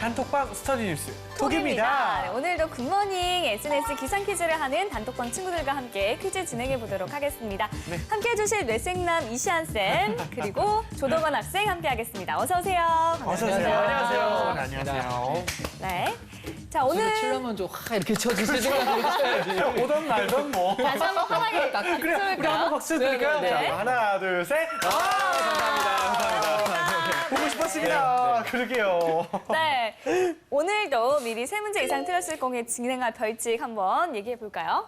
단톡방 스터디 뉴스 네, 톡입니다. 오늘도 굿모닝 SNS 기상 퀴즈를 하는 단톡방 친구들과 함께 퀴즈 진행해 보도록 하겠습니다. 네. 함께 해주실 뇌생남 이시안 쌤 그리고 조동원 학생 함께 하겠습니다. 어서 오세요. 어서 오세요. 안녕하세요. 안녕하세요. 네. 자 오늘 치려면 좀 확 이렇게 쳐주시지 쳐야지. 오던 말던 뭐. 다시 한번 환하게 그래, 우리 한번 박수 드릴까요? 네. 자, 하나, 둘, 셋. 감사합니다. 보고 싶었습니다. 그러게요. 네. 오늘도 미리 3문제 이상 틀렸을 경우에 진행할 벌칙 한번 얘기해 볼까요?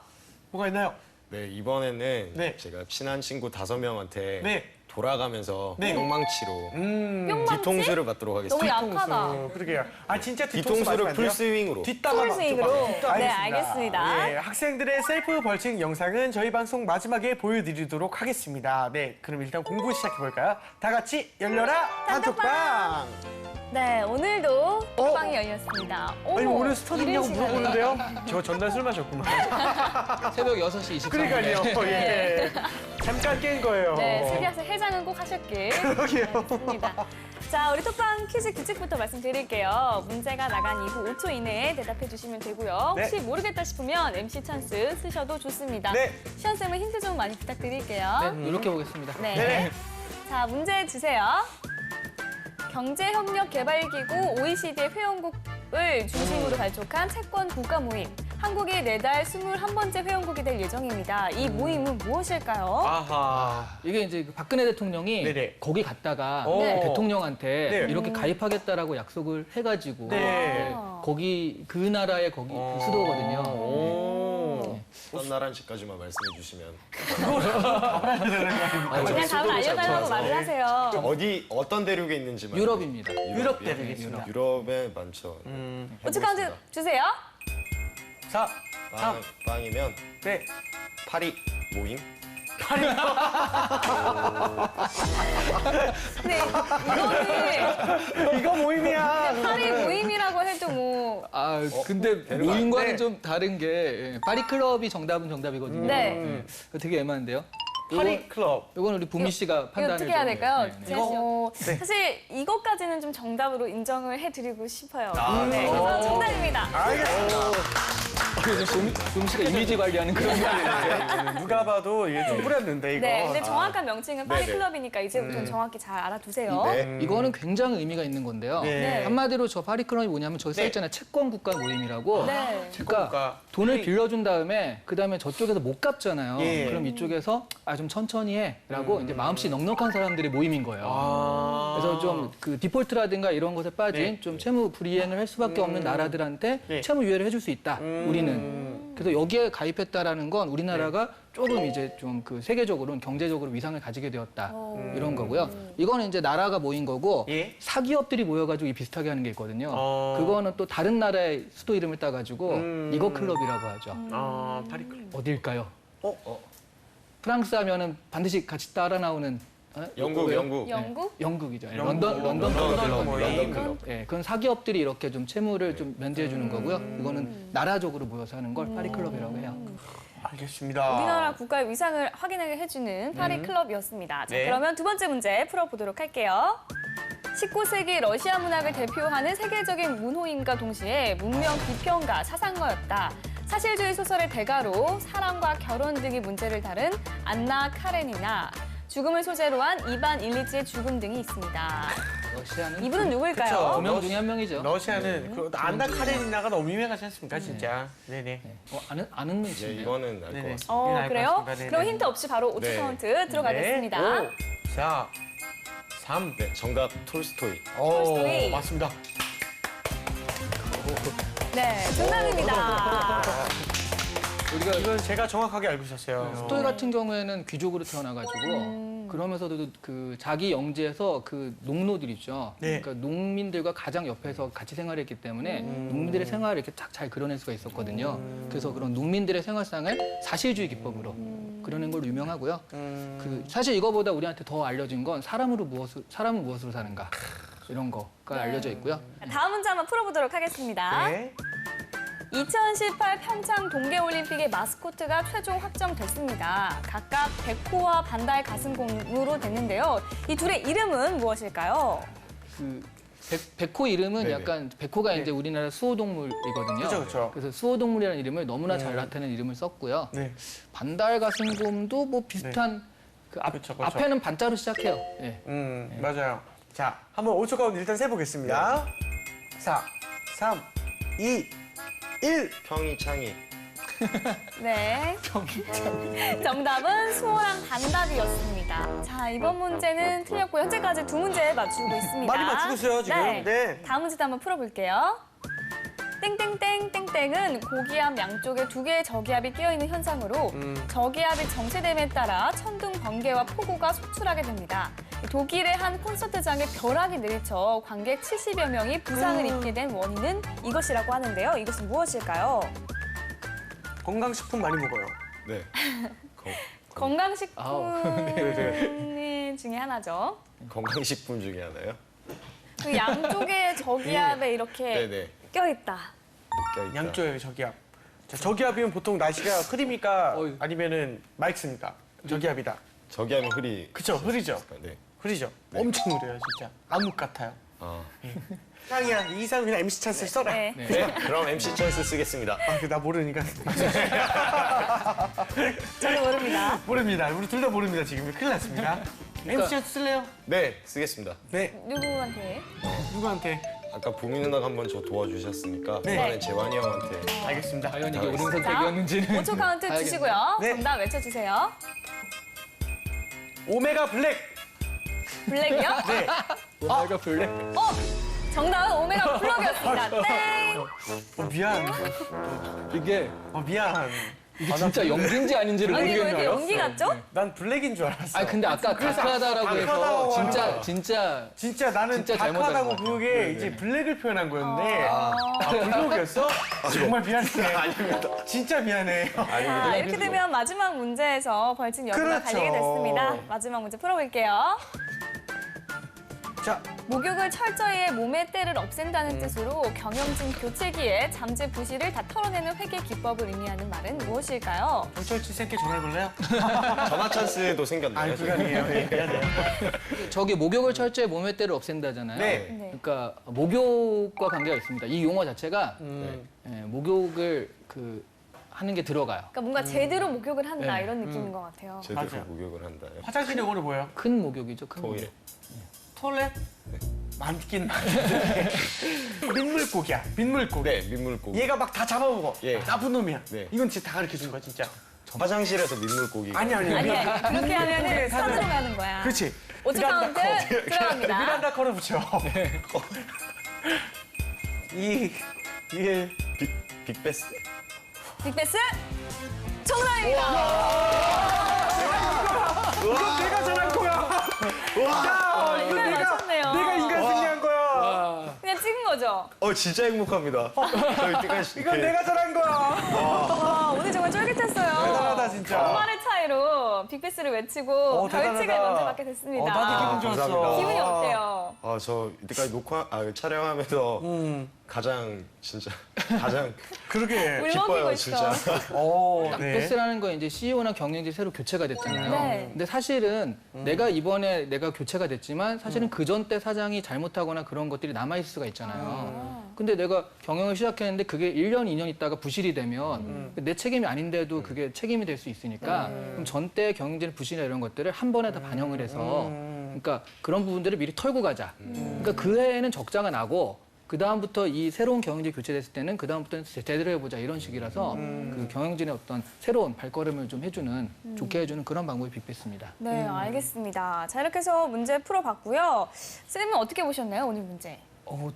뭐가 있나요? 네, 이번에는 네. 제가 친한 친구 5명한테 네. 돌아가면서 네. 뿅망치로 뿅망치? 뒤통수를 받도록 하겠습니다. 너무 약하다. 그러게요. 아, 진짜 뒤통수 뒤통수를 맞으면 안 돼요? 풀스윙으로. 뒷담화 풀스윙으로. 맞죠? 네, 알겠습니다. 예, 학생들의 셀프 벌칙 영상은 저희 방송 마지막에 보여드리도록 하겠습니다. 네, 그럼 일단 공부 시작해볼까요? 다 같이 열려라 단톡방! 네, 오늘도 톡방이 열렸습니다. 아니, 오늘 스터디냐고 이른 시간에. 물어보는데요? 저 전날 술 마셨구만. 새벽 6시 23분에. 그러니까요. 예. 잠깐 깬 거예요. 네, 슬기학생 해장은 꼭 하셨길 바라겠습니다. 자, 우리 톡방 퀴즈 규칙부터 말씀드릴게요. 문제가 나간 이후 5초 이내에 대답해 주시면 되고요. 혹시 네. 모르겠다 싶으면 MC 찬스 쓰셔도 좋습니다. 네. 시연쌤은 힌트 좀 많이 부탁드릴게요. 네, 이렇게 보겠습니다. 네. 네. 자, 문제 주세요. 경제협력개발기구 OECD의 회원국을 중심으로 발족한 채권 국가 모임. 한국이 내달 21번째 회원국이 될 예정입니다. 이 모임은 무엇일까요? 아하. 이게 이제 그 박근혜 대통령이 네네. 거기 갔다가 오. 대통령한테 네. 이렇게 가입하겠다라고 약속을 해가지고 네. 거기 그 나라의 거기 그 수도거든요. 오. 어떤 나라인지까지만 말씀해 주시면. 그냥 답을 알려달라고 말을 하세요. 어떤 대륙에 있는지만. 유럽입니다. 유럽 대륙이겠습니다. 유럽에 많죠. 우측 카운트 주세요. 4, 3, 빵이면 네. 파리 모임. 네, 이거는 이거 모임이야. 파리 모임이라고 해도 뭐 아 근데 모임과는 네. 좀 다른 게 파리 클럽이 정답이거든요. 네. 되게 애매한데요. 파리 클럽. 이건 우리 보미 씨가 이거 판단을 어떻게 해야 좀- 될까요? 네, 네. 지아 씨. 네. 사실 이것까지는 좀 정답으로 인정을 해드리고 싶어요. 네, 오. 그래서 정답입니다. 알겠습니다. 그래서 보미 씨가 이미지 관리하는 그런 게 아니에요. 누가 봐도 이게 좀 뿌렸는데, 이거. 네, 근데 정확한 명칭은 파리 네네. 클럽이니까 이제부터는 정확히 잘 알아두세요. 네. 이거는 굉장히 의미가 있는 건데요. 네. 한마디로 저 파리 클럽이 뭐냐면 저기 써 있잖아요. 채권 국가 모임이라고. 네. 그러니까 국가. 돈을 빌려준 다음에 그다음에 저쪽에서 못 갚잖아요. 예. 그럼 이쪽에서 좀 천천히 해라고 이제 마음씨 넉넉한 사람들의 모임인 거예요. 아. 그래서 좀 그 디폴트라든가 이런 것에 빠진 네. 좀 채무 불이행을 할 수밖에 없는 나라들한테 네. 채무 유예를 해줄 수 있다. 우리는. 그래서 여기에 가입했다라는 건 우리나라가 조금 이제 좀 그 세계적으로는 경제적으로 위상을 가지게 되었다. 이런 거고요. 이거는 이제 나라가 모인 거고 예. 사기업들이 모여가지고 이 비슷하게 하는 게 있거든요. 어. 그거는 또 다른 나라의 수도 이름을 따가지고 이거 클럽이라고 하죠. 아, 파리 클럽. 어딜까요? 어? 프랑스 하면은 반드시 같이 따라 나오는 영국, 왜요? 영국. 영국? 영국이죠. 예, 영국. 런던 클럽. 클럽, 모임. 런던 클럽. 예, 그건 사기업들이 이렇게 좀 채무를 좀 면제해 주는 거고요. 이거는 나라적으로 모여서 하는 걸 파리 클럽이라고 해요. 알겠습니다. 우리나라 국가의 위상을 확인하게 해주는 파리 클럽이었습니다. 자, 네. 그러면 두 번째 문제 풀어보도록 할게요. 19세기 러시아 문학을 대표하는 세계적인 문호인과 동시에 문명 비평가, 사상가였다. 사실주의 소설의 대가로 사랑과 결혼 등의 문제를 다룬 안나 카레니나 죽음을 소재로 한 이반 일리치의 죽음 등이 있습니다. 러시아는 이분은 누구일까요? 그쵸. 5명 중에 한 명이죠. 러시아는 그 안나 카레니나가 너무 유명하지 않습니까, 진짜? 네네. 아는 네, 분이시네요. 이거는 알 것 네네. 같습니다. 어, 알것 그래요? 같습니다. 네네. 그럼 힌트 없이 바로 5초 네. 카운트 들어가겠습니다. 네. 5, 4, 3. 네, 정답 톨스토이. 톨스토이. 맞습니다. 네, 정답입니다. 우리가 이건 제가 정확하게 알고 있었어요. 스토이 같은 경우에는 귀족으로 태어나가지고 그러면서도 그 자기 영지에서 그 농노들 있죠. 네. 그러니까 농민들과 가장 옆에서 같이 생활했기 때문에 농민들의 생활을 이렇게 딱 잘 그려낼 수가 있었거든요. 그래서 그런 농민들의 생활상을 사실주의 기법으로 그려낸 걸로 유명하고요. 그 사실 이거보다 우리한테 더 알려진 건 사람은 무엇으로 사는가 이런 거가 알려져 있고요. 다음 문제 한번 풀어보도록 하겠습니다. 네. 2018 평창 동계올림픽의 마스코트가 최종 확정됐습니다. 각각 백호와 반달 가슴공으로 됐는데요. 이 둘의 이름은 무엇일까요? 그 백호 이름은 네네. 약간 백호가 네. 이제 우리나라 수호동물이거든요. 그쵸, 그쵸. 그래서 수호동물이라는 이름을 너무나 잘 나타내는 이름을 썼고요. 네. 반달가슴곰도 뭐 비슷한 그 그쵸, 그쵸. 앞에는 반자로 시작해요. 예. 맞아요. 자, 한번 5초 가운데 일단 세보겠습니다. 4, 3, 2, 1. 평이 창이. 네. 정답은 수호랑 단답이었습니다. 자, 이번 문제는 틀렸고 현재까지 두 문제 맞추고 있습니다. 많이 맞추셨어요, 지금. 네. 다음 문제도 한번 풀어볼게요. 땡땡땡 땡땡은 고기압 양쪽에 두 개의 저기압이 끼어 있는 현상으로 저기압이 정체됨에 따라 천둥, 번개와 폭우가 속출하게 됩니다. 독일의 한 콘서트장에 벼락이 내리쳐 관객 70여 명이 부상을 입게 된 원인은 이것이라고 하는데요. 이것은 무엇일까요? 건강식품 많이 먹어요. 네. 건강식품 네. 중에 하나죠. 건강식품 중에 하나요? 그 양쪽에 저기압에 이렇게 네네. 껴있다. 껴있다. 양쪽에 저기압. 자, 저기압이면 보통 날씨가 흐립니까? 어휴. 아니면은 맑습니까? 저기압이다. 저기 하면 흐리. 그쵸, 흐리죠. 네. 흐리죠. 엄청 흐려요, 진짜. 암흑 같아요. 아. 상이야, 이상 그냥 MC 찬스 써라. 네. 네. 그럼 MC 찬스 쓰겠습니다. 아, 나 모르니까. 저도 모릅니다. 모릅니다. 우리 둘 다 모릅니다, 지금. 큰일 났습니다. MC 찬스 쓸래요? 네, 쓰겠습니다. 네. 누구한테? 누구한테? 아까 보미 누나가 한번 저 도와주셨으니까 네. 이번엔 재환이 형한테. 알겠습니다. 과연 이게 옳은 자, 선택이었는지는 5초 카운트 봐야겠네요. 주시고요. 네. 정답 외쳐주세요. 오메가 블랙. 블랙이요? 네. 오메가 블랙. 정답은 오메가 블럭이었습니다. 땡! 미안. 이게 미안. 이게 진짜 연기인지 아닌지를 아니, 이거 왜 모르겠는 이렇게 줄 알았어. 연기 같죠? 난 블랙인 줄 알았어. 아 근데 아까 다크하다라고 해서 다크하다고 진짜 하는 진짜 진짜 나는 진짜 잘못 알은 다크하다고 것 같아요. 그게 이제 블랙을 표현한 거였는데 블록이었어? 정말 미안해. 아닙니다. 진짜 미안해. 자, 이렇게 되면 마지막 문제에서 벌칙 여부가 그렇죠. 갈리게 됐습니다. 마지막 문제 풀어볼게요. 자, 목욕을 철저히 해 몸의 때를 없앤다는 뜻으로 경영진 교체기에 잠재 부실을 다 털어내는 회계 기법을 의미하는 말은 무엇일까요? 경찰치 쌤께 전화 걸래요? 전화 찬스도 생겼나요? 아니, 불가능해요. 네, 미안해요. 저기 목욕을 철저히 몸의 때를 없앤다잖아요. 네. 네. 그러니까 목욕과 관계가 있습니다. 이 용어 자체가 목욕을 하는 게 들어가요. 그러니까 뭔가 제대로 목욕을 한다 네. 이런 느낌인 것 같아요. 제대로 맞아요. 목욕을 한다요. 화장실 용어로 뭐예요? 큰 목욕이죠. 큰 토일에. 토일렛? 많긴 많은데. 민물고기야, 민물고기. 네, 민물고기. 얘가 막 다 잡아먹어. 예. 나쁜 놈이야. 네. 이건 진짜 다 가르쳐준 거야, 진짜. 화장실에서 민물고기. 아니. 아니, 그렇게 하면은 선으로 가는 거야. 그렇지. 5초 카운트 들어갑니다. 미란다 커를 붙여. 네. 2, 1. 빅베스. 빅베스 정답입니다. 이거 내가 잘한 거야. 야, 이거 이걸 맞췄네요. 내가 인간 승리한 거야. 그냥 찍은 거죠? 진짜 행복합니다. 저 이때까지 이건 내가 잘한 거야. 와, 오늘 정말 쫄깃했어요. 대단하다, 진짜. 정말의 차이로 빅베스를 외치고 벌칙을 대단하다. 먼저 받게 됐습니다. 나도 기분 좋았어. 감사합니다. 기분이 어때요? 저 이때까지 촬영하면서 가장 진짜 가장 그러게. 울먹이고 기뻐요, 있어. 진짜. 네. 베스라는 건 이제 CEO나 경영진이 새로 교체가 됐잖아요. 네. 근데 사실은 내가 이번에 내가 교체가 됐지만 사실은 그 전 때 사장이 잘못하거나 그런 것들이 남아있을 수가 있잖아요. 근데 내가 경영을 시작했는데 그게 1년, 2년 있다가 부실이 되면 내 책임이 아닌데도 그게 책임이 될 수 있으니까 그럼 전 때 경영진의 부실이나 이런 것들을 한 번에 다 반영을 해서 그러니까 그런 부분들을 미리 털고 가자. 그러니까 그 해에는 적자가 나고 그 다음부터 이 새로운 경영진이 교체됐을 때는 그 다음부터는 제대로 해보자 이런 식이라서 그 경영진의 어떤 새로운 발걸음을 좀 해주는 좋게 해주는 그런 방법이 빅베스입니다. 네, 알겠습니다. 자, 이렇게 해서 문제 풀어봤고요. 쌤은 어떻게 보셨나요, 오늘 문제?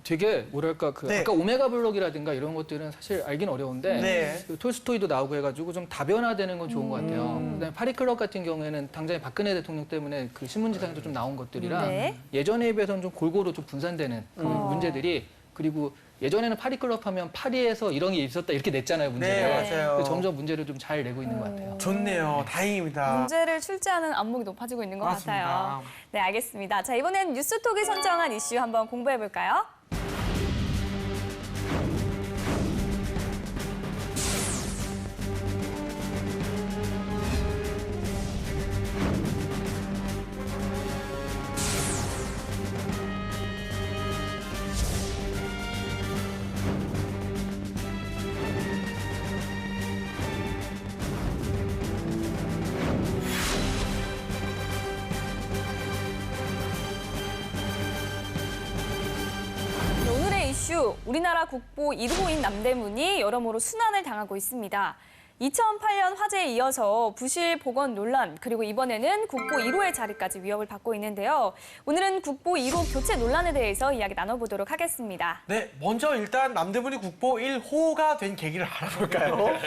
되게 뭐랄까 네. 아까 오메가 블록이라든가 이런 것들은 사실 알긴 어려운데 네. 그 톨스토이도 나오고 해가지고 좀 다변화되는 건 좋은 것 같아요. 그다음에 파리클럽 같은 경우에는 당장에 박근혜 대통령 때문에 그 신문지상에도 좀 나온 것들이라 네. 예전에 비해서는 좀 골고루 좀 분산되는 그 문제들이 그리고 예전에는 파리클럽 하면 파리에서 이런 게 있었다 이렇게 냈잖아요 문제를. 네, 맞아요. 그래서 점점 문제를 좀 잘 내고 있는 것 같아요. 좋네요. 다행입니다. 문제를 출제하는 안목이 높아지고 있는 것 맞습니다. 같아요. 네, 알겠습니다. 자, 이번엔 뉴스톡이 선정한 이슈 한번 공부해볼까요? 이슈, 우리나라 국보 1호인 남대문이 여러모로 순환을 당하고 있습니다. 2008년 화재에 이어서 부실 복원 논란, 그리고 이번에는 국보 1호의 자리까지 위협을 받고 있는데요. 오늘은 국보 1호 교체 논란에 대해서 이야기 나눠보도록 하겠습니다. 네, 먼저 일단 남대문이 국보 1호가 된 계기를 알아볼까요?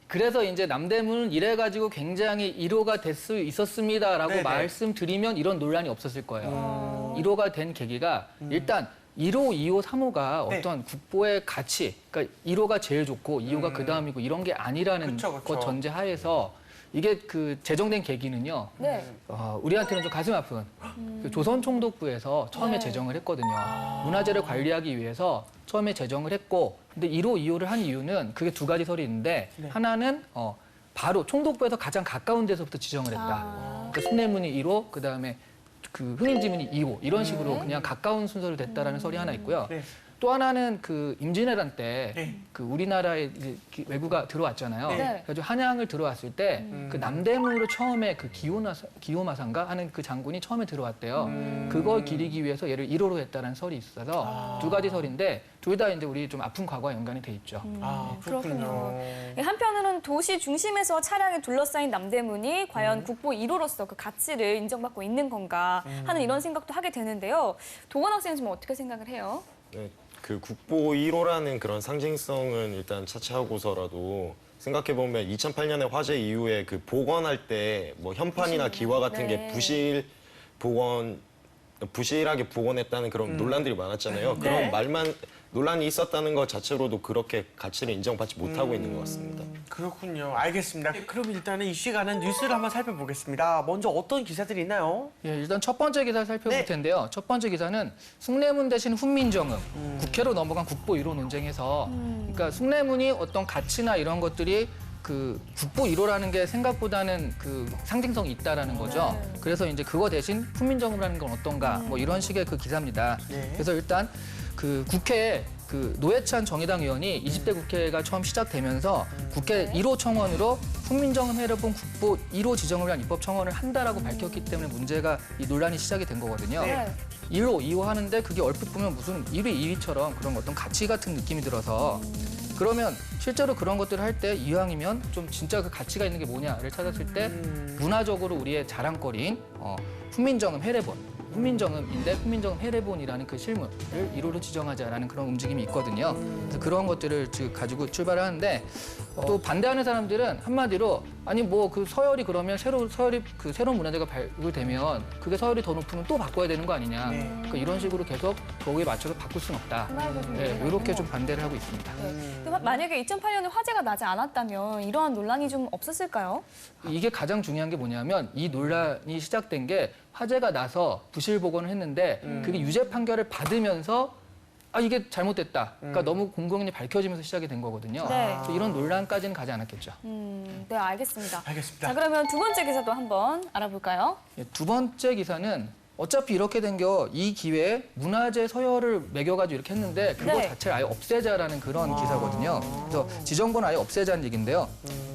그래서 이제 남대문은 이래가지고 굉장히 1호가 될 수 있었습니다라고 네네. 말씀드리면 이런 논란이 없었을 거예요. 1호가 된 계기가 일단 1호, 2호, 3호가 네. 어떤 국보의 가치, 그러니까 1호가 제일 좋고 2호가 그 다음이고 이런 게 아니라는 그쵸, 그쵸. 것 전제하에서 이게 그 제정된 계기는요. 네. 우리한테는 좀 가슴 아픈 그 조선총독부에서 처음에 네. 제정을 했거든요. 문화재를 관리하기 위해서 처음에 제정을 했고, 근데 1호, 2호를 한 이유는 그게 두 가지 설이 있는데 하나는 바로 총독부에서 가장 가까운 데서부터 지정을 했다. 그러니까 숭례문이 1호, 그 다음에 그 흥인지문이 2호 이런 식으로 그냥 가까운 순서로 됐다라는 설이 하나 있고요. 네. 또 하나는 그 임진왜란 때 네. 그 우리나라에 이제 외구가 들어왔잖아요. 네. 그래서 한양을 들어왔을 때 그 남대문으로 처음에 그 기호마사인가 하는 그 장군이 처음에 들어왔대요. 그걸 기리기 위해서 얘를 1호로 했다는 설이 있어서 두 가지 설인데 둘 다 이제 우리 좀 아픈 과거와 연관이 돼 있죠. 아, 그렇군요. 한편으로는 도시 중심에서 차량이 둘러싸인 남대문이 과연 국보 1호로서 그 가치를 인정받고 있는 건가 하는 이런 생각도 하게 되는데요. 도건 학생은 좀 어떻게 생각을 해요? 네, 그 국보 1호라는 그런 상징성은 일단 차치하고서라도 생각해보면 2008년에 화재 이후에 그 복원할 때 뭐 현판이나 기와 같은 네. 게 부실하게 복원했다는 그런 논란들이 많았잖아요. 그런 네. 말만 논란이 있었다는 것 자체로도 그렇게 가치를 인정받지 못하고 있는 것 같습니다. 그렇군요. 알겠습니다. 그럼 일단은 이 시간은 뉴스를 한번 살펴보겠습니다. 먼저 어떤 기사들이 있나요? 예, 일단 첫 번째 기사 살펴볼 네. 텐데요. 첫 번째 기사는 숭례문 대신 훈민정음, 국회로 넘어간 국보 1호 논쟁에서 그러니까 숭례문이 어떤 가치나 이런 것들이 그 국보 1호라는 게 생각보다는 그 상징성이 있다라는 거죠. 그래서 이제 그거 대신 훈민정음이라는 건 어떤가 뭐 이런 식의 그 기사입니다. 네. 그래서 일단 그 국회에 그 노회찬 정의당 의원이 20대 국회가 처음 시작되면서 국회 1호 청원으로 훈민정음 해례본 국보 1호 지정을 위한 입법 청원을 한다라고 밝혔기 때문에 문제가 이 논란이 시작이 된 거거든요. 네. 1호, 2호 하는데 그게 얼핏 보면 무슨 1위, 2위처럼 그런 어떤 가치 같은 느낌이 들어서 그러면 실제로 그런 것들을 할 때 이왕이면 좀 진짜 그 가치가 있는 게 뭐냐를 찾았을 때 문화적으로 우리의 자랑거리인 훈민정음 해례본. 훈민정음인데 훈민정음 해례본이라는 그 실물을 1호로 지정하자라는 그런 움직임이 있거든요. 그래서 그런 것들을 가지고 출발을 하는데 또 반대하는 사람들은 한마디로 아니 뭐 그 서열이 그러면 서열이 그 새로운 문화재가 발굴되면 그게 서열이 더 높으면 또 바꿔야 되는 거 아니냐. 네. 그러니까 이런 식으로 계속 거기에 맞춰서 바꿀 수는 없다. 그 말도 좀 네, 이해가 이렇게 가요. 좀 반대를 하고 있습니다. 근데 만약에 2008년에 화재가 나지 않았다면 이러한 논란이 좀 없었을까요? 이게 가장 중요한 게 뭐냐면 이 논란이 시작된 게 화재가 나서 부실 복원을 했는데 그게 유죄 판결을 받으면서 아 이게 잘못됐다. 그러니까 너무 공공연히 밝혀지면서 시작이 된 거거든요. 네. 그래서 이런 논란까지는 가지 않았겠죠. 네, 알겠습니다. 알겠습니다. 자, 그러면 두 번째 기사도 한번 알아볼까요? 예, 두 번째 기사는 어차피 이렇게 된 이 기회에 문화재 서열을 매겨가지고 이렇게 했는데 그거 네. 자체를 아예 없애자라는 그런 기사거든요. 그래서 지정권 아예 없애자는 얘기인데요.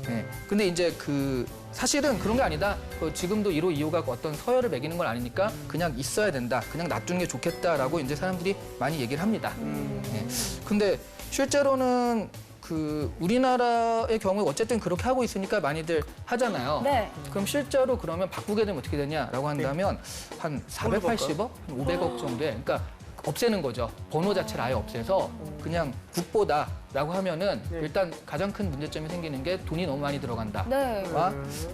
네. 근데 이제 그 사실은 그런 게 아니다. 지금도 1호, 2호가 어떤 서열을 매기는 건 아니니까 그냥 있어야 된다. 그냥 놔두는 게 좋겠다라고 이제 사람들이 많이 얘기를 합니다. 네. 근데 실제로는 그 우리나라의 경우에 어쨌든 그렇게 하고 있으니까 많이들 하잖아요. 네. 그럼 실제로 그러면 바꾸게 되면 어떻게 되냐라고 한다면 한 480억, 한 500억 정도에 그러니까 없애는 거죠. 번호 자체를 아예 없애서 그냥 국보다라고 하면은 일단 가장 큰 문제점이 생기는 게 돈이 너무 많이 들어간다. 네.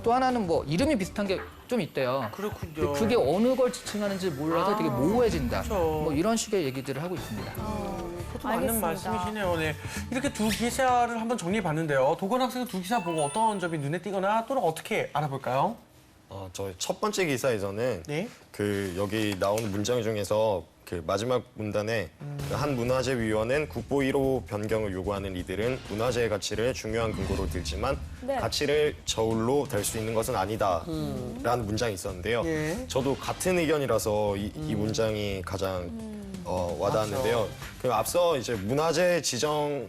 또 하나는 뭐 이름이 비슷한 게 좀 있대요. 그렇군요. 근데 그게 어느 걸 지칭하는지 몰라서 되게 모호해진다. 그쵸. 뭐 이런 식의 얘기들을 하고 있습니다. 그것도 맞는 알겠습니다. 말씀이시네요. 네. 이렇게 두 기사를 한번 정리해봤는데요. 도건 학생은 두 기사 보고 어떤 점이 눈에 띄거나 또는 어떻게 알아볼까요? 저 첫 번째 기사에서는 네. 그 여기 나오는 문장 중에서 그 마지막 문단에 그한 문화재위원회는 국보 1호 변경을 요구하는 이들은 문화재의 가치를 중요한 근거로 들지만 네. 가치를 저울로 댈 수 있는 것은 아니다라는 문장이 있었는데요. 예. 저도 같은 의견이라서 이 문장이 가장 와닿았는데요. 그 앞서 이제 문화재 지정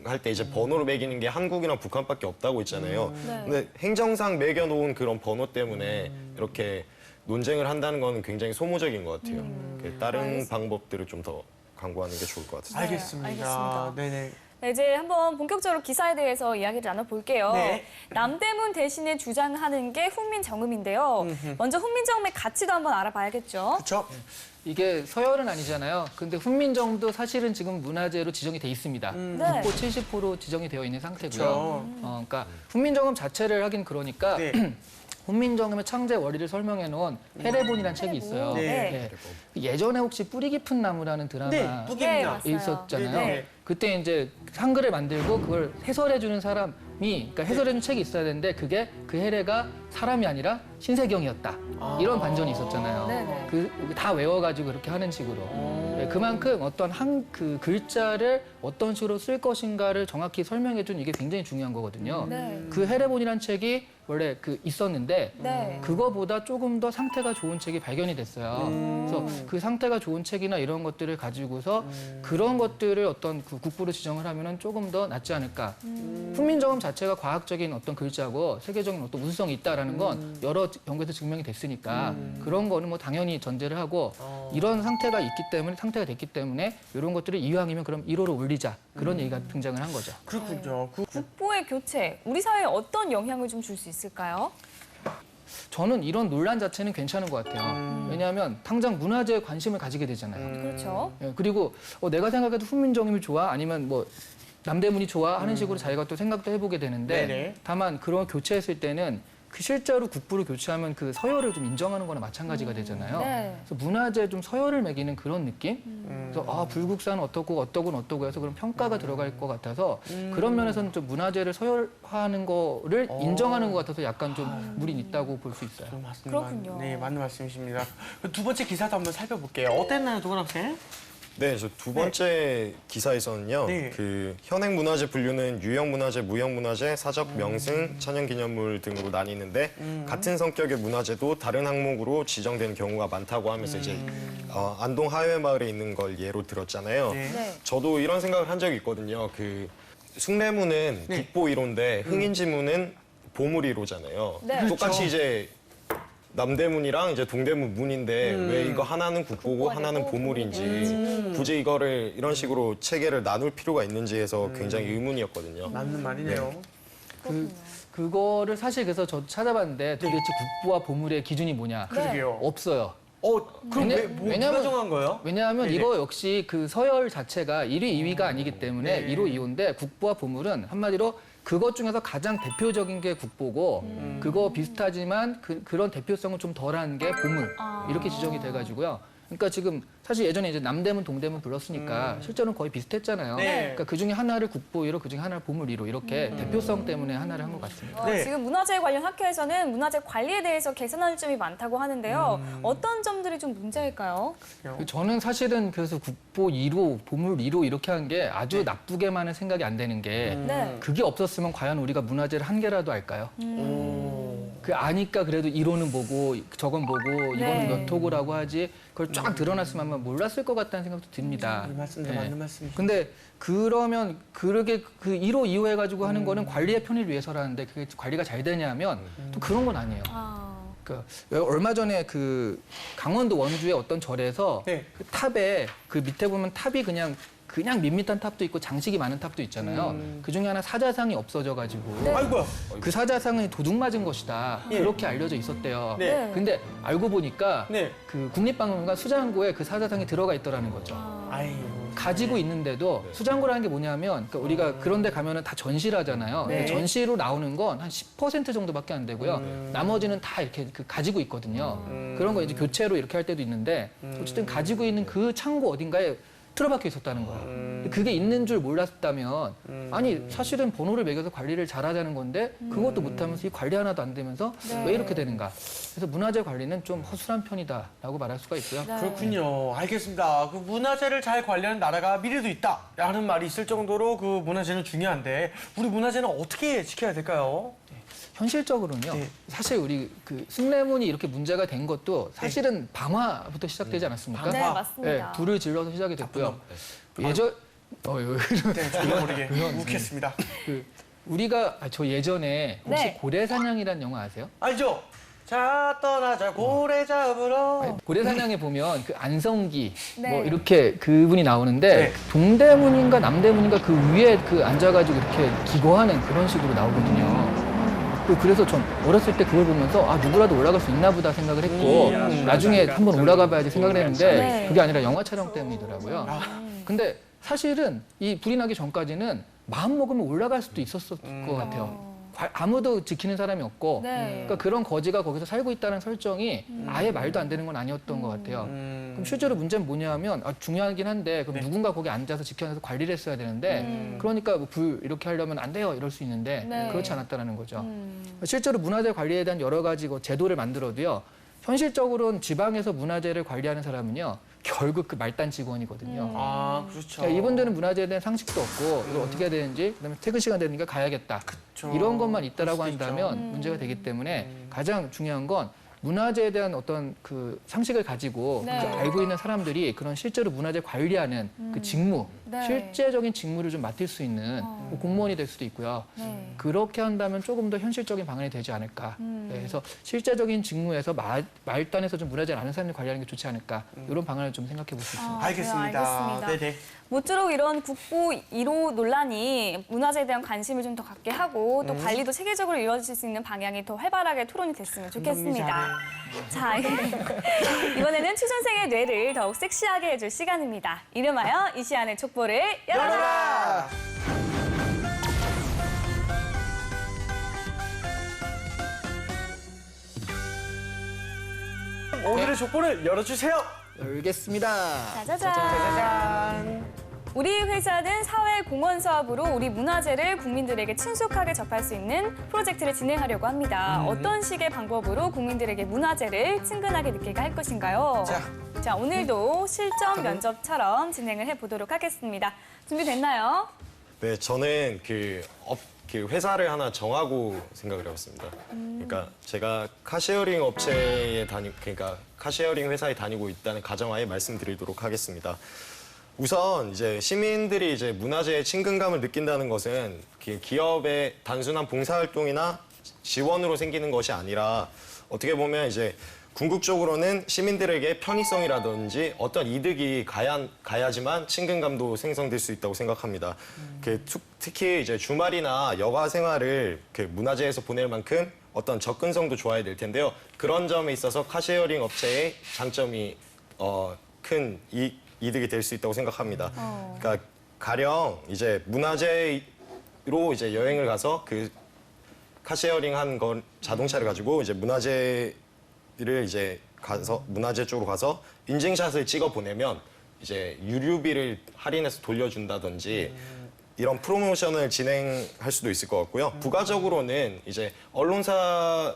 할 때 이제 번호로 매기는 게 한국이랑 북한밖에 없다고 했잖아요. 네. 근데 행정상 매겨놓은 그런 번호 때문에 이렇게 논쟁을 한다는 건 굉장히 소모적인 것 같아요. 그 다른 알겠습니다. 방법들을 좀 더 강구하는 게 좋을 것 같습니다. 알겠습니다. 알겠습니다. 네네. 네, 이제 한번 본격적으로 기사에 대해서 이야기를 나눠볼게요. 네. 남대문 대신에 주장하는 게 훈민정음인데요. 먼저 훈민정음의 가치도 한번 알아봐야겠죠. 그렇죠. 이게 서열은 아니잖아요. 근데 훈민정음도 사실은 지금 문화재로 지정이 돼 있습니다. 네. 국보 70% 지정이 되어 있는 상태고요. 그렇죠. 그러니까 훈민정음 자체를 하긴 그러니까 네. 훈민정음의 창제 원리를 설명해 놓은 해례본이라는 책이 있어요. 네. 예전에 혹시 뿌리 깊은 나무라는 드라마 네, 네, 뿌기입니다. 맞아요. 있었잖아요. 네. 그때 이제 한글을 만들고 그걸 해설해 주는 사람이, 그러니까 해설해 주는 책이 있어야 되는데 그게 그 해례가 사람이 아니라 신세경이었다. 이런 반전이 있었잖아요. 네네. 그 다 외워가지고 그렇게 하는 식으로. 네, 그만큼 어떤 그 글자를 어떤 식으로 쓸 것인가를 정확히 설명해 준 이게 굉장히 중요한 거거든요. 네. 그 해례본이라는 책이 원래 있었는데 네. 그거보다 조금 더 상태가 좋은 책이 발견이 됐어요. 그래서 그 상태가 좋은 책이나 이런 것들을 가지고서 그런 것들을 어떤 그 국보로 지정을 하면은 조금 더 낫지 않을까. 훈민정음 자체가 과학적인 어떤 글자고 세계적인 어떤 우수성이 있다라는 건 여러 연구에서 증명이 됐으니까 그런 거는 뭐 당연히 전제를 하고 이런 상태가 됐기 때문에 이런 것들을 이왕이면 그럼 1호로 올리자. 그런 얘기가 등장을 한 거죠. 그렇군요. 국보의 교체, 우리 사회에 어떤 영향을 좀 줄 수 있을까요? 저는 이런 논란 자체는 괜찮은 것 같아요. 왜냐하면 당장 문화재에 관심을 가지게 되잖아요. 그렇죠. 예, 그리고 내가 생각해도 훈민정음이 좋아 아니면 뭐 남대문이 좋아 하는 식으로 자기가 또 생각도 해보게 되는데 네네. 다만 그런 교체했을 때는 그 실제로 국부를 교체하면 그 서열을 좀 인정하는 거나 마찬가지가 되잖아요. 네. 그래서 문화재에 좀 서열을 매기는 그런 느낌? 그래서 불국사는 어떻고 해서 그런 평가가 들어갈 것 같아서 그런 면에서는 좀 문화재를 서열화하는 거를 인정하는 것 같아서 약간 좀 무리 있다고 볼 수 있어요. 그렇군요. 네, 맞는 말씀이십니다. 두 번째 기사도 한번 살펴볼게요. 어땠나요, 도건 학생? 네, 저 두 번째 기사에서는요. 네. 그 현행 문화재 분류는 유형 문화재, 무형 문화재, 사적 명승, 천연 기념물 등으로 나뉘는데 같은 성격의 문화재도 다른 항목으로 지정되는 경우가 많다고 하면서 이제 안동 하회마을에 있는 걸 예로 들었잖아요. 네. 네. 저도 이런 생각을 한 적이 있거든요. 그 숭례문은 네. 국보 1호인데 흥인지문은 보물 1호잖아요. 네. 똑같이 이제 남대문이랑 이제 동대문 문인데 왜 이거 하나는 국보고 하나는 보물인지 굳이 이거를 이런 식으로 체계를 나눌 필요가 있는지 해서 굉장히 의문이었거든요. 맞는 말이네요. 그거를 사실 그래서 저 찾아봤는데 도대체 국부와 보물의 기준이 뭐냐? 그러게요. 없어요. 그럼 왜냐면- 누가 정한 거예요? 왜냐하면 네네. 이거 역시 그 서열 자체가 1위, 2위가 아니기 때문에 네. 1호, 2호인데 국보와 보물은 한마디로 그것 중에서 가장 대표적인 게 국보고 그거 비슷하지만 그런 대표성은 좀 덜한 게 보물 이렇게 지정이 돼가지고요. 그러니까 지금 사실 예전에 이제 남대문, 동대문 불렀으니까 실제로는 거의 비슷했잖아요. 네. 그러니까 그 중에 하나를 국보 1호, 그 중에 하나를 보물 1호 이렇게 대표성 때문에 하나를 한 것 같습니다. 네. 지금 문화재 관련 학회에서는 문화재 관리에 대해서 개선할 점이 많다고 하는데요. 어떤 점들이 좀 문제일까요? 저는 사실은 그래서 국보 1호, 보물 1호 이렇게 한 게 아주 나쁘게만은 생각이 안 되는 게 네. 그게 없었으면 과연 우리가 문화재를 한 개라도 알까요? 그 아니까 그래도 1호는 보고 저건 보고 이거는 네. 몇 호고라고 하지 그걸 쫙 드러났으면 아마 몰랐을 것 같다는 생각도 듭니다. 맞습니다. 네. 맞는 말씀이십니다. 근데 그러면 그렇게 그 1호, 2호 해가지고 하는 거는 관리의 편의를 위해서라는데 그게 관리가 잘 되냐면 또 그런 건 아니에요. 그 얼마 전에 그 강원도 원주의 어떤 절에서 네. 그 탑에 그 밑에 보면 탑이 그냥 밋밋한 탑도 있고 장식이 많은 탑도 있잖아요. 그 중에 하나 사자상이 없어져가지고 아이고야. 그 사자상이 도둑 맞은 것이다. 예. 그렇게 알려져 있었대요. 네. 근데 알고 보니까 네. 그 국립박물관 수장고에 그 사자상이 들어가 있더라는 거죠. 아이고. 가지고 있는데도 수장고라는 게 뭐냐면 그러니까 우리가 그런 데 가면은 다 전시를 하잖아요. 네. 근데 전시로 나오는 건 한 10% 정도밖에 안 되고요. 나머지는 다 이렇게 가지고 있거든요. 그런 거 이제 교체로 이렇게 할 때도 있는데 어쨌든 가지고 있는 그 창고 어딘가에 틀어박혀 있었다는 거예요. 근데 그게 있는 줄 몰랐다면 아니 사실은 번호를 매겨서 관리를 잘하자는 건데 그것도 못하면서 이 관리 하나도 안 되면서 네. 왜 이렇게 되는가. 그래서 문화재 관리는 좀 허술한 편이다라고 말할 수가 있고요. 네. 그렇군요. 알겠습니다. 그 문화재를 잘 관리하는 나라가 미래도 있다라는 말이 있을 정도로 그 문화재는 중요한데 우리 문화재는 어떻게 지켜야 될까요? 현실적으로는요. 네. 사실 우리 그 숭례문이 이렇게 문제가 된 것도 사실은 방화부터 시작되지 않았습니까? 방화. 네, 맞습니다. 불을 질러서 시작이 됐고요. 네. 저도 모르게 욱했습니다. 우리가 저 예전에 혹시 네. 고래사냥이라는 영화 아세요? 알죠? 자 떠나자 고래 잡으러. 고래사냥에 보면 그 안성기 네. 뭐 이렇게 그분이 나오는데 네. 동대문인가 남대문인가 그 위에 그 앉아가지고 이렇게 기거하는 그런 식으로 나오거든요. 그래서 전 어렸을 때 그걸 보면서 아 누구라도 올라갈 수 있나 보다 생각을 했고 나중에 한번 올라가 봐야지 생각을 했는데 네. 그게 아니라 영화 촬영 때문이더라고요. 근데 사실은 이 불이 나기 전까지는 마음 먹으면 올라갈 수도 있었을 것 같아요. 아무도 지키는 사람이 없고 네. 그러니까 그런 거지가 거기서 살고 있다는 설정이 아예 말도 안 되는 건 아니었던 것 같아요. 그럼 실제로 문제는 뭐냐면 중요하긴 한데 그럼 누군가 거기 앉아서 지켜내서 관리를 했어야 되는데 그러니까 뭐불 이렇게 하려면 안 돼요 이럴 수 있는데 네. 그렇지 않았다는 거죠. 실제로 문화재 관리에 대한 여러 가지 제도를 만들어도요. 현실적으로는 지방에서 문화재를 관리하는 사람은요. 결국 그 말단 직원이거든요. 아 그렇죠. 그러니까 이분들은 문화재에 대한 상식도 없고 이걸 어떻게 해야 되는지 그다음에 퇴근 시간 되니까 가야겠다. 그쵸. 이런 것만 있다라고 그럴 수도 한다면 문제가 되기 때문에 가장 중요한 건 문화재에 대한 어떤 그 상식을 가지고 네. 그 알고 있는 사람들이 그런 실제로 문화재 관리하는 그 직무, 네. 실제적인 직무를 좀 맡을 수 있는 뭐 공무원이 될 수도 있고요. 네. 그렇게 한다면 조금 더 현실적인 방안이 되지 않을까. 네, 그래서 실제적인 직무에서 말단에서 좀 문화재를 아는 사람들이 관리하는 게 좋지 않을까. 이런 방안을 좀 생각해 볼 수 있습니다. 알겠습니다. 알겠습니다. 네네. 모쪼록 이런 국보 1호 논란이 문화재에 대한 관심을 좀 더 갖게 하고 또 관리도 체계적으로 이루어질 수 있는 방향이 더 활발하게 토론이 됐으면 좋겠습니다. 자, 이번에는 취준생의 뇌를 더욱 섹시하게 해줄 시간입니다. 이름하여 이시안의 족보를 열어라! 오늘의 족보를 열어주세요. 알겠습니다. 짜자잔! 짜잔. 우리 회사는 사회공헌 사업으로 우리 문화재를 국민들에게 친숙하게 접할 수 있는 프로젝트를 진행하려고 합니다. 어떤 식의 방법으로 국민들에게 문화재를 친근하게 느끼게 할 것인가요? 자, 오늘도 실전 면접처럼 진행을 해보도록 하겠습니다. 준비됐나요? 네, 저는 그 회사를 하나 정하고 생각을 해봤습니다. 그러니까 제가 카쉐어링 업체에 그러니까 카쉐어링 회사에 다니고 있다는 가정하에 말씀드리도록 하겠습니다. 우선 이제 시민들이 이제 문화재에 친근감을 느낀다는 것은 기업의 단순한 봉사활동이나 지원으로 생기는 것이 아니라 어떻게 보면 이제 궁극적으로는 시민들에게 편의성이라든지 어떤 이득이 가야지만 친근감도 생성될 수 있다고 생각합니다. 특히 이제 주말이나 여가 생활을 문화재에서 보낼 만큼 어떤 접근성도 좋아야 될 텐데요. 그런 점에 있어서 카쉐어링 업체의 장점이 큰 이득이 될 수 있다고 생각합니다. 그러니까 가령 이제 문화재로 이제 여행을 가서 그 카쉐어링 한 건 자동차를 가지고 이제 문화재 쪽으로 가서 인증샷을 찍어 보내면 이제 유류비를 할인해서 돌려준다든지 이런 프로모션을 진행할 수도 있을 것 같고요. 부가적으로는 이제 언론사들을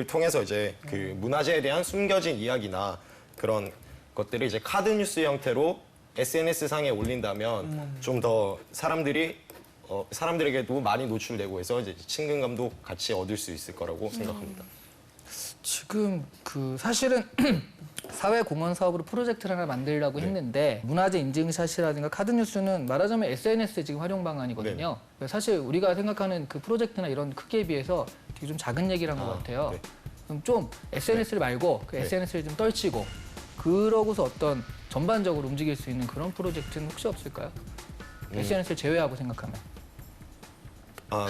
통해서 이제 그 문화재에 대한 숨겨진 이야기나 그런 것들을 이제 카드 뉴스 형태로 SNS 상에 올린다면 좀 더 사람들에게도 많이 노출되고 해서 이제 친근감도 같이 얻을 수 있을 거라고 생각합니다. 지금 사실은 사회공헌 사업으로 프로젝트를 하나 만들려고 했는데 문화재 인증샷이라든가 카드뉴스는 말하자면 SNS의 지금 활용 방안이거든요. 사실 우리가 생각하는 그 프로젝트나 이런 크기에 비해서 되게 좀 작은 얘기를 한 것 같아요. 네. 그럼 좀 SNS를 말고 그 SNS를 좀 떨치고 그러고서 어떤 전반적으로 움직일 수 있는 그런 프로젝트는 혹시 없을까요? SNS를 제외하고 생각하면.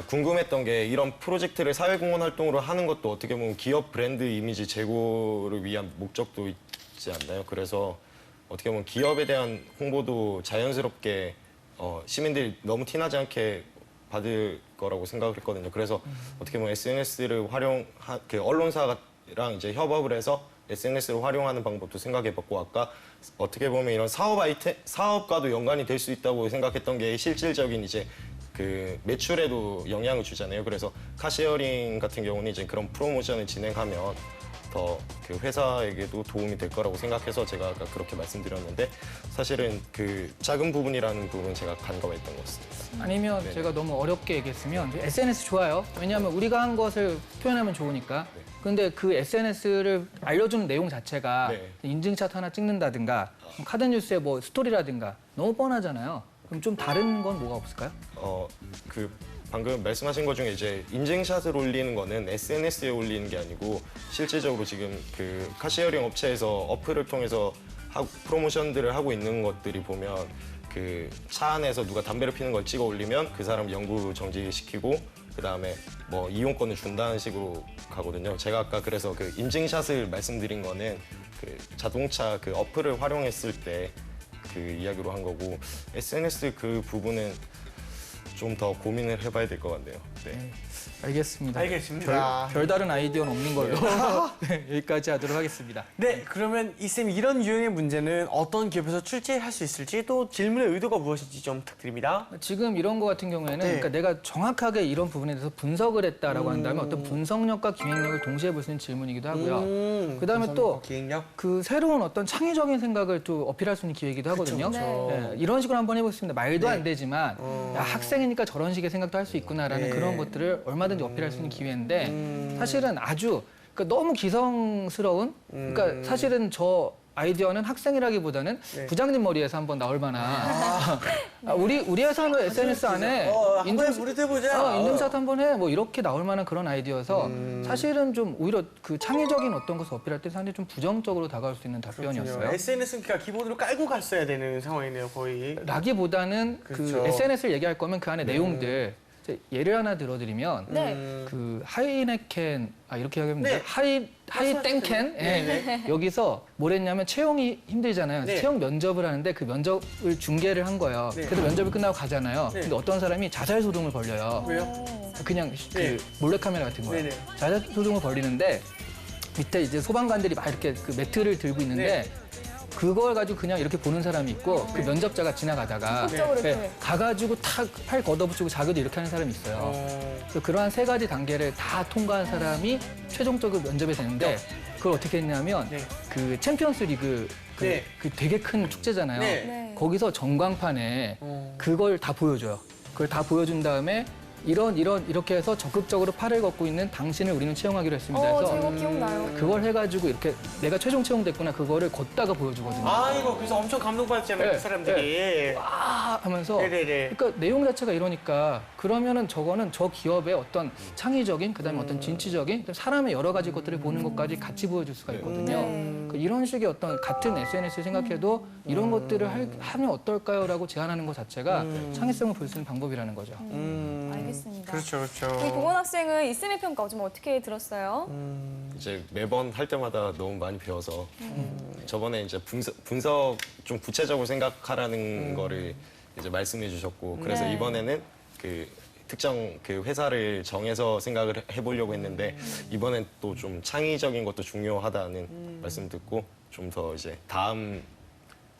궁금했던 게 이런 프로젝트를 사회공헌 활동으로 하는 것도 어떻게 보면 기업 브랜드 이미지 제고를 위한 목적도 있지 않나요? 그래서 어떻게 보면 기업에 대한 홍보도 자연스럽게 시민들이 너무 티나지 않게 받을 거라고 생각을 했거든요. 그래서 어떻게 보면 SNS를 언론사랑 이제 협업을 해서 SNS를 활용하는 방법도 생각해봤고 아까 어떻게 보면 이런 사업과도 연관이 될 수 있다고 생각했던 게 실질적인 이제 그 매출에도 영향을 주잖아요. 그래서 카쉐어링 같은 경우는 이제 그런 프로모션을 진행하면 더 그 회사에게도 도움이 될 거라고 생각해서 제가 아까 그렇게 말씀드렸는데 사실은 그 작은 부분이라는 부분은 제가 간과했던 것 같습니다. 아니면 네네. 제가 너무 어렵게 얘기했으면 SNS 좋아요. 왜냐하면 우리가 한 것을 표현하면 좋으니까. 근데 그 SNS를 알려주는 내용 자체가 네. 인증샷 하나 찍는다든가 카드뉴스의 뭐 스토리라든가 너무 뻔하잖아요. 그럼 좀 다른 건 뭐가 없을까요? 방금 말씀하신 것 중에 이제 인증샷을 올리는 거는 SNS에 올리는 게 아니고 실질적으로 지금 그 카시어링 업체에서 어플을 통해서 프로모션들을 하고 있는 것들이 보면 그 차 안에서 누가 담배를 피는 걸 찍어 올리면 그 사람 영구 정지시키고 그다음에 뭐 이용권을 준다는 식으로 가거든요. 제가 아까 그래서 그 인증샷을 말씀드린 거는 그 자동차 그 어플을 활용했을 때 그 이야기로 한 거고 SNS 그 부분은 좀 더 고민을 해봐야 될 것 같네요. 네. 알겠습니다. 알겠습니다. 별다른 아이디어는 없는 걸로 네, 여기까지 하도록 하겠습니다. 네, 그러면 이쌤 이런 유형의 문제는 어떤 기업에서 출제할 수 있을지 또 질문의 의도가 무엇인지 좀 부탁드립니다. 지금 이런 거 같은 경우에는 네. 그러니까 내가 정확하게 이런 부분에 대해서 분석을 했다라고 한다면 어떤 분석력과 기획력을 동시에 볼 수 있는 질문이기도 하고요. 그다음에 또 기획력. 그 새로운 어떤 창의적인 생각을 또 어필할 수 있는 기회이기도 하거든요. 그쵸. 네, 이런 식으로 한번 해보겠습니다. 말도 네. 안 되지만 야, 학생이니까 저런 식의 생각도 할 수 있구나라는 네. 그런 것들을 얼마든지 어필할 수 있는 기회인데 사실은 아주 그러니까 너무 기성스러운 그러니까 사실은 저 아이디어는 학생이라기보다는 네. 부장님 머리에서 한번 나올 만한 우리 회사는 SNS 안에 한번 우리도 해보자. 인증샷 한번 해 뭐 이렇게 나올 만한 그런 아이디어여서 사실은 좀 오히려 그 창의적인 어떤 것을 어필할 때 상당히 좀 부정적으로 다가올 수 있는 답변이었어요. SNS는 그러니까 기본으로 깔고 갔어야 되는 상황이네요, 거의. 라기보다는 그렇죠. 그 SNS를 얘기할 거면 그 안에 내용들 이제 예를 하나 들어드리면 네. 그 하이네켄 이렇게 하면 네. 하이땡켄 여기서 뭘 했냐면 채용이 힘들잖아요. 네. 채용 면접을 하는데 그 면접을 중계를 한 거예요. 네. 그래서 면접이 끝나고 가잖아요. 네. 근데 어떤 사람이 자살 소동을 벌려요. 왜요? 그냥 네. 그 몰래카메라 같은 거예요. 네네. 자살 소동을 벌리는데 밑에 이제 소방관들이 막 이렇게 그 매트를 들고 있는데 네. 그걸 가지고 그냥 이렇게 보는 사람이 있고 그 면접자가 지나가다가 적극적으로 이렇게. 가가지고 탁 팔 걷어붙이고 자기도 이렇게 하는 사람이 있어요. 그래서 그러한 세 가지 단계를 다 통과한 사람이 최종적으로 면접에 되는데 그걸 어떻게 했냐면 네. 그 챔피언스 리그 네. 그 되게 큰 축제잖아요. 네. 네. 거기서 전광판에 그걸 다 보여줘요. 그걸 다 보여준 다음에 이렇게 해서 적극적으로 팔을 걷고 있는 당신을 우리는 채용하기로 했습니다. 해서 제목 기억나요. 그걸 해가지고 이렇게 내가 최종 채용됐구나 그거를 걷다가 보여주거든요. 이거 그래서 엄청 감동받았잖아요, 네. 그 사람들이. 하면서 네네네. 그러니까 내용 자체가 이러니까 그러면은 저거는 저 기업의 어떤 창의적인 그다음에 어떤 진취적인 사람의 여러 가지 것들을 보는 것까지 같이 보여줄 수가 있거든요. 네. 그 이런 식의 어떤 같은 SNS를 생각해도 이런 것들을 하면 어떨까요라고 제안하는 것 자체가 창의성을 볼 수 있는 방법이라는 거죠. 알겠습니다. 그렇죠, 그렇죠. 우리 보건 학생은 이쌤의 평가 좀 어떻게 들었어요? 이제 매번 할 때마다 너무 많이 배워서 저번에 이제 분석 좀 구체적으로 생각하라는 거를 이제 말씀해 주셨고 그래서 네. 이번에는 그 특정 그 회사를 정해서 생각을 해보려고 했는데 이번엔 또 좀 창의적인 것도 중요하다는 말씀 듣고 좀 더 이제 다음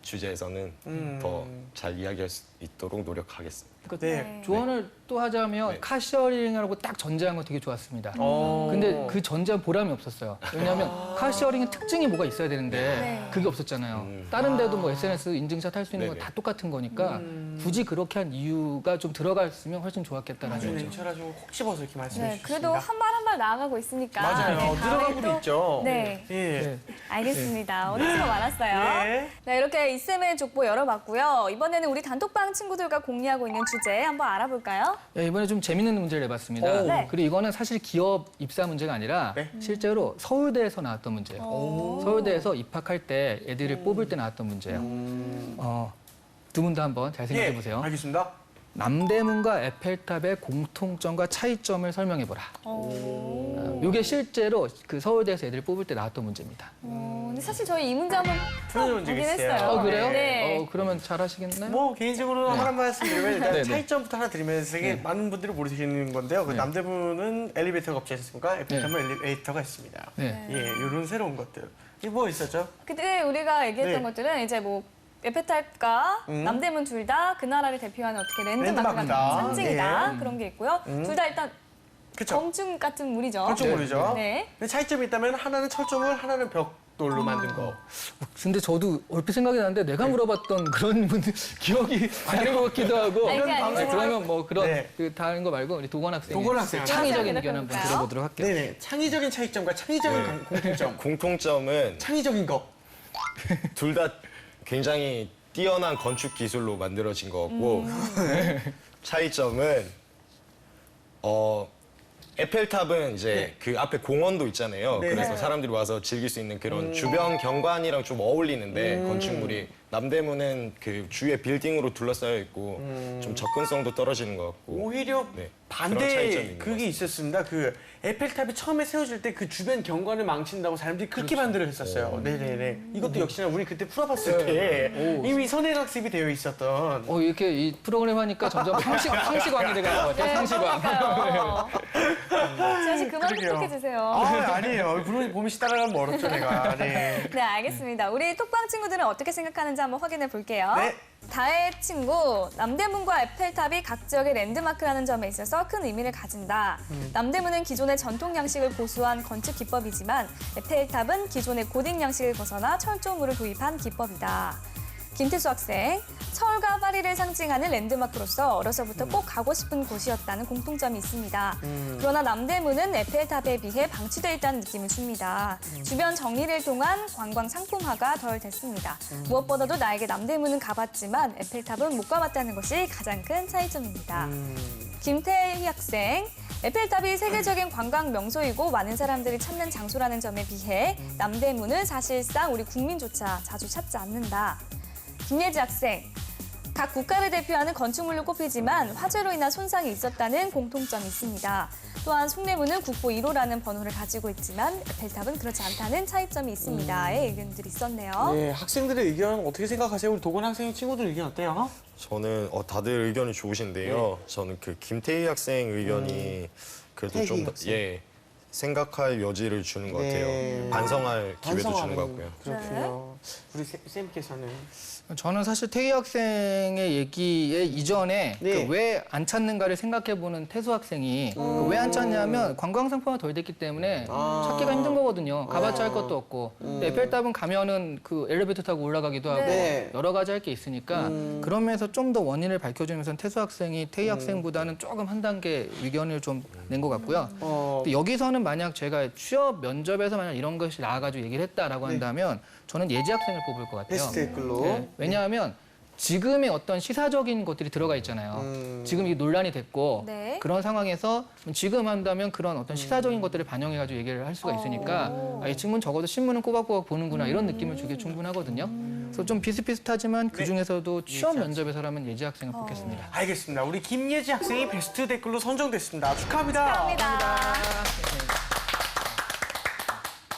주제에서는 더 잘 이야기할 수 있도록 노력하겠습니다. 네. 조언을 또 하자면 네. 카시어링이라고 딱 전제한 거 되게 좋았습니다. 어. 근데 그 전제한 보람이 없었어요. 왜냐하면 카시어링의 특징이 뭐가 있어야 되는데 네. 그게 없었잖아요. 다른 데도 뭐 SNS 인증샷 할 수 있는 거 네네. 다 똑같은 거니까 굳이 그렇게 한 이유가 좀 들어갔으면 훨씬 좋았겠다는 아주 거죠. 냉철하시고 콕 집어서 이렇게 말씀해 네, 주셨습니다. 그래도 한 발 한 발 나아가고 있으니까. 맞아요. 네, 다음에 늘어가고도 또- 있죠. 네. 예. 네. 알겠습니다. 오늘 수고 많았어요. 네. 네, 이렇게 이쌤의 족보 열어봤고요. 이번에는 우리 단톡방 친구들과 공유하고 있는 주제 한번 알아볼까요? 네, 이번에 좀 재밌는 문제를 내봤습니다. 오. 네. 그리고 이거는 사실 기업 입사 문제가 아니라 네. 실제로 서울대에서 나왔던 문제예요. 서울대에서 입학할 때 애들을 뽑을 때 나왔던 문제예요. 두 분 다 한번 잘 생각해 보세요. 알겠습니다. 남대문과 에펠탑의 공통점과 차이점을 설명해보라. 이게 실제로 그 서울대에서 애들 뽑을 때 나왔던 문제입니다. 근데 사실 저희 이 문제 한번 풀어본 적이 풀어보긴 있어요. 했어요. 그래요? 네. 그러면 잘 하시겠나요? 뭐 개인적으로 하나 말씀 드리면 일단 네, 네. 차이점부터 하나 드리면서 되게 많은 분들이 모르시는 건데요. 그 네. 남대문은 엘리베이터가 없지 않습니까? 에펠탑은 엘리베이터가 있습니다. 네. 예, 이런 새로운 것들. 이게 뭐 있었죠? 그때 우리가 얘기했던 네. 것들은 이제 뭐 에펠탑과 남대문 둘 다 그 나라를 대표하는 어떻게 랜드마크가 랜드마크다. 상징이다. 네. 그런 게 있고요. 둘 다 일단 그쵸? 검증 같은 물이죠. 건축물이죠. 네. 근데 차이점이 있다면 하나는 철조물, 하나는 벽돌로 만든 거. 근데 저도 얼핏 생각이 나는데 내가 물어봤던 그런 분들 기억이 나는 것 같기도 하고. 아니, 그게 아니고 그러면 뭐 그런 네. 그 다른 거 말고 우리 도건 학생 도건 학생. 창의적인 맞아요. 의견 한번 그럴까요? 들어보도록 할게요. 네네. 창의적인 차이점과 창의적인 네. 공통점. 공통점은 창의적인 거. 둘 다 굉장히 뛰어난 건축 기술로 만들어진 것 같고 차이점은 에펠탑은 이제 네. 그 앞에 공원도 있잖아요. 네. 그래서 사람들이 와서 즐길 수 있는 그런 주변 경관이랑 좀 어울리는데 건축물이 남대문은 그 주위에 빌딩으로 둘러싸여 있고 좀 접근성도 떨어지는 것 같고 오히려 네, 그런 반대 차이점이 있는 것 그게 있었습니다. 그 에펠탑이 처음에 세워질 때 그 주변 경관을 망친다고 사람들이 그렇게 반대를 했었어요. 네네네. 이것도 역시나 우리 그때 풀어봤을 때 이미 선행학습이 되어 있었던. 이렇게 이 프로그램 하니까 점점 상시광이 돼가는 것 같아요. 상시광. 지아 씨 그만 그러게요. 똑똑해지세요. 아니에요. 물론 보미 씨 따라가면 멀었죠, 내가. 네. 네, 알겠습니다. 우리 톡방 친구들은 어떻게 생각하는지 한번 확인해 볼게요. 네. 다혜 친구, 남대문과 에펠탑이 각 지역의 랜드마크라는 점에 있어서 큰 의미를 가진다. 남대문은 기존의 전통 양식을 고수한 건축 기법이지만 에펠탑은 기존의 고딕 양식을 벗어나 철조물을 도입한 기법이다. 김태수 학생, 서울과 파리를 상징하는 랜드마크로서 어려서부터 꼭 가고 싶은 곳이었다는 공통점이 있습니다. 그러나 남대문은 에펠탑에 비해 방치돼 있다는 느낌을 줍니다. 주변 정리를 통한 관광 상품화가 덜 됐습니다. 무엇보다도 나에게 남대문은 가봤지만 에펠탑은 못 가봤다는 것이 가장 큰 차이점입니다. 김태희 학생, 에펠탑이 세계적인 관광 명소이고 많은 사람들이 찾는 장소라는 점에 비해 남대문은 사실상 우리 국민조차 자주 찾지 않는다. 김예지 학생, 각 국가를 대표하는 건축물로 꼽히지만 화재로 인한 손상이 있었다는 공통점이 있습니다. 또한 숭례문은 국보 1호라는 번호를 가지고 있지만 에펠탑은 그렇지 않다는 차이점이 있습니다의 의견들이 있었네요. 네, 학생들의 의견 어떻게 생각하세요? 우리 도건 학생 친구들 의견 어때요? 저는 다들 의견이 좋으신데요. 저는 그 김태희 학생 의견이 그래도 태희 좀 더 학생. 생각할 여지를 주는 것 같아요. 네. 반성할 기회도 주는 반성하는 것 같고요. 그렇군요. 우리 쌤께서는 저는 사실 태희 학생의 얘기에 이전에 네. 왜 안 찾는가를 생각해보는 태수 학생이 왜 안 찾냐면 관광 상품화 덜 됐기 때문에 찾기가 힘든 거거든요. 가봤자 할 것도 없고. 근데 에펠탑은 가면은 그 엘리베이터 타고 올라가기도 하고 네. 여러 가지 할 게 있으니까 그런 면에서 좀 더 원인을 밝혀주면서 태수 학생이 태희 학생보다는 조금 한 단계 의견을 좀 낸 것 같고요. 근데 여기서는 만약 제가 취업 면접에서 만약 이런 것이 나와가지고 얘기를 했다라고 한다면 저는 예지 학생을 뽑을 것 같아요. 베스트 댓글로. 네, 왜냐하면 지금의 어떤 시사적인 것들이 들어가 있잖아요. 지금 이 논란이 됐고 네. 그런 상황에서 지금 한다면 그런 어떤 시사적인 것들을 반영해가지고 얘기를 할 수가 있으니까 이 친구는 적어도 신문은 꼬박꼬박 보는구나 이런 느낌을 주기 충분하거든요. 그래서 좀 비슷비슷하지만 그 중에서도 취업 면접에서라면 예지 학생을 뽑겠습니다. 알겠습니다. 우리 김예지 학생이 베스트 댓글로 선정됐습니다. 축하합니다. 축하합니다.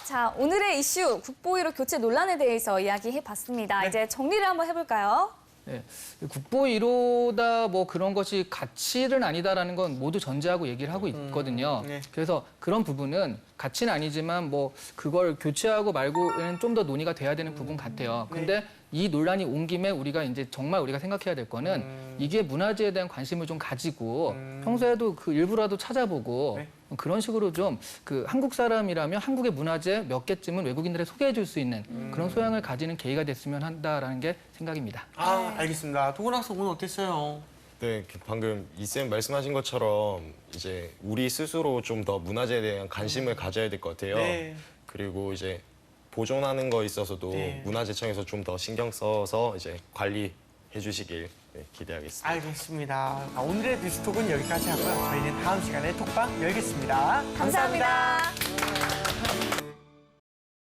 자, 오늘의 이슈 국보 1호 교체 논란에 대해서 이야기해봤습니다. 이제 정리를 한번 해볼까요? 네. 국보 1호다 뭐 그런 것이 가치는 아니다라는 건 모두 전제하고 얘기를 하고 있거든요. 네. 그래서 그런 부분은 가치는 아니지만 뭐 그걸 교체하고 말고는 좀 더 논의가 돼야 되는 부분 같아요. 근데 이 논란이 온 김에 우리가 이제 정말 우리가 생각해야 될 거는 이게 문화재에 대한 관심을 좀 가지고 평소에도 그 일부라도 찾아보고 네. 그런 식으로 좀 그 한국 사람이라면 한국의 문화재 몇 개쯤은 외국인들에 소개해 줄 수 있는 그런 소양을 가지는 계기가 됐으면 한다라는 게 생각입니다. 알겠습니다. 도건 학생 오늘 어땠어요? 네, 방금 이쌤 말씀하신 것처럼 이제 우리 스스로 좀 더 문화재에 대한 관심을 가져야 될 것 같아요. 네. 그리고 이제 보존하는 거에 있어서도 네. 문화재청에서 좀 더 신경 써서 이제 관리해 주시길 기대하겠습니다. 알겠습니다. 오늘의 뉴스톡은 여기까지 하고요. 저희는 다음 시간에 톡방 열겠습니다. 감사합니다.